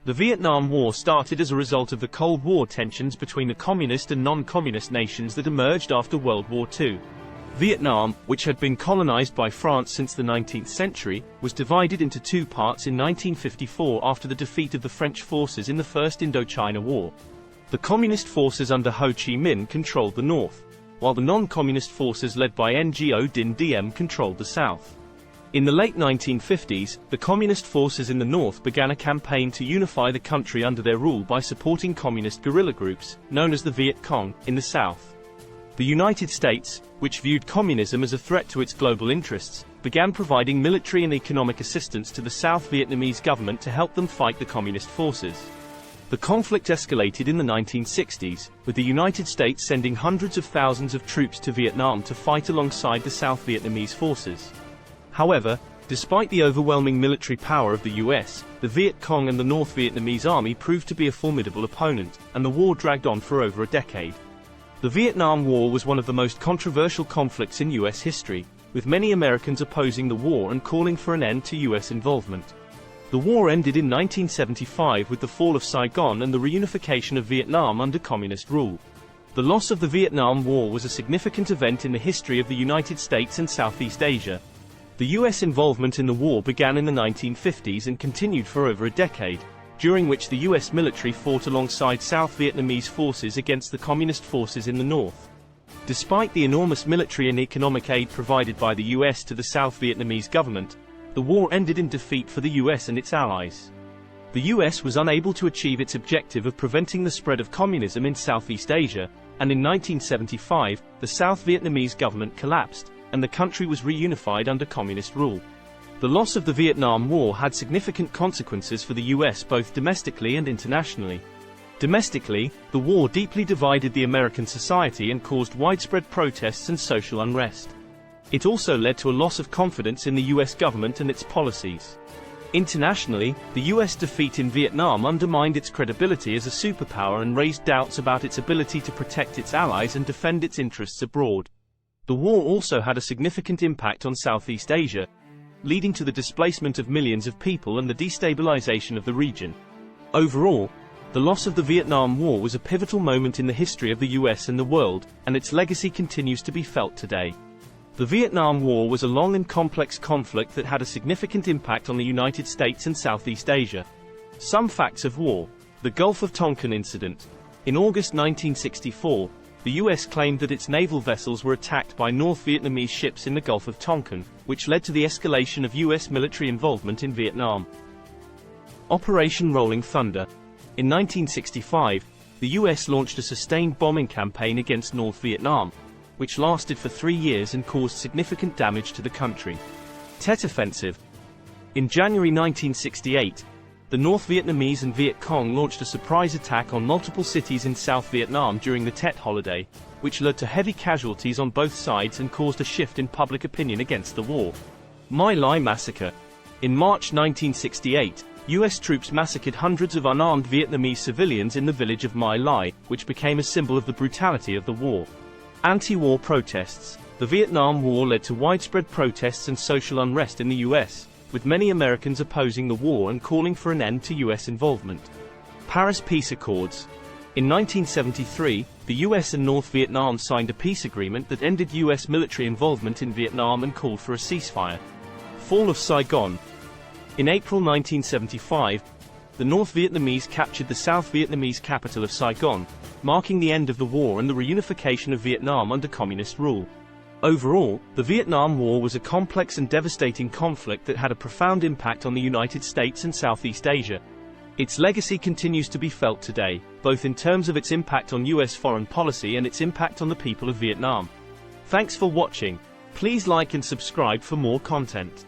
The Vietnam War started as a result of the Cold War tensions between the communist and non-communist nations that emerged after World War II. Vietnam, which had been colonized by France since the 19th century, was divided into two parts in 1954 after the defeat of the French forces in the First Indochina War. The communist forces under Ho Chi Minh controlled the north, while the non-communist forces led by Ngo Dinh Diem controlled the south. In the late 1950s, the communist forces in the north began a campaign to unify the country under their rule by supporting communist guerrilla groups, known as the Viet Cong, in the south. The United States, which viewed communism as a threat to its global interests, began providing military and economic assistance to the South Vietnamese government to help them fight the communist forces. The conflict escalated in the 1960s, with the United States sending hundreds of thousands of troops to Vietnam to fight alongside the South Vietnamese forces. However, despite the overwhelming military power of the US, the Viet Cong and the North Vietnamese army proved to be a formidable opponent, and the war dragged on for over a decade. The Vietnam War was one of the most controversial conflicts in US history, with many Americans opposing the war and calling for an end to US involvement. The war ended in 1975 with the fall of Saigon and the reunification of Vietnam under communist rule. The loss of the Vietnam War was a significant event in the history of the United States and Southeast Asia. The US involvement in the war began in the 1950s and continued for over a decade, during which the US military fought alongside South Vietnamese forces against the communist forces in the north. Despite the enormous military and economic aid provided by the US to the South Vietnamese government, the war ended in defeat for the US and its allies. The US was unable to achieve its objective of preventing the spread of communism in Southeast Asia, and in 1975, the South Vietnamese government collapsed, and the country was reunified under communist rule. The loss of the Vietnam War had significant consequences for the US both domestically and internationally. Domestically, the war deeply divided the American society and caused widespread protests and social unrest. It also led to a loss of confidence in the US government and its policies. Internationally, the US defeat in Vietnam undermined its credibility as a superpower and raised doubts about its ability to protect its allies and defend its interests abroad. The war also had a significant impact on Southeast Asia, leading to the displacement of millions of people and the destabilization of the region. Overall, the loss of the Vietnam War was a pivotal moment in the history of the US and the world, and its legacy continues to be felt today. The Vietnam War was a long and complex conflict that had a significant impact on the United States and Southeast Asia. Some facts of war. The Gulf of Tonkin incident. In August 1964, the US claimed that its naval vessels were attacked by North Vietnamese ships in the Gulf of Tonkin, which led to the escalation of US military involvement in Vietnam. Operation Rolling Thunder. In 1965, the US launched a sustained bombing campaign against North Vietnam, which lasted for 3 years and caused significant damage to the country. Tet Offensive. In January 1968, the North Vietnamese and Viet Cong launched a surprise attack on multiple cities in South Vietnam during the Tet holiday, which led to heavy casualties on both sides and caused a shift in public opinion against the war. My Lai Massacre. In March 1968, US troops massacred hundreds of unarmed Vietnamese civilians in the village of My Lai, which became a symbol of the brutality of the war. Anti-war protests. The Vietnam War led to widespread protests and social unrest in the US, with many Americans opposing the war and calling for an end to US involvement. Paris Peace Accords. In 1973, the US and North Vietnam signed a peace agreement that ended US military involvement in Vietnam and called for a ceasefire. Fall of Saigon. In April 1975, the North Vietnamese captured the South Vietnamese capital of Saigon, marking the end of the war and the reunification of Vietnam under communist rule. Overall, the Vietnam War was a complex and devastating conflict that had a profound impact on the United States and Southeast Asia. Its legacy continues to be felt today, both in terms of its impact on US foreign policy and its impact on the people of Vietnam. Thanks for watching. Please like and subscribe for more content.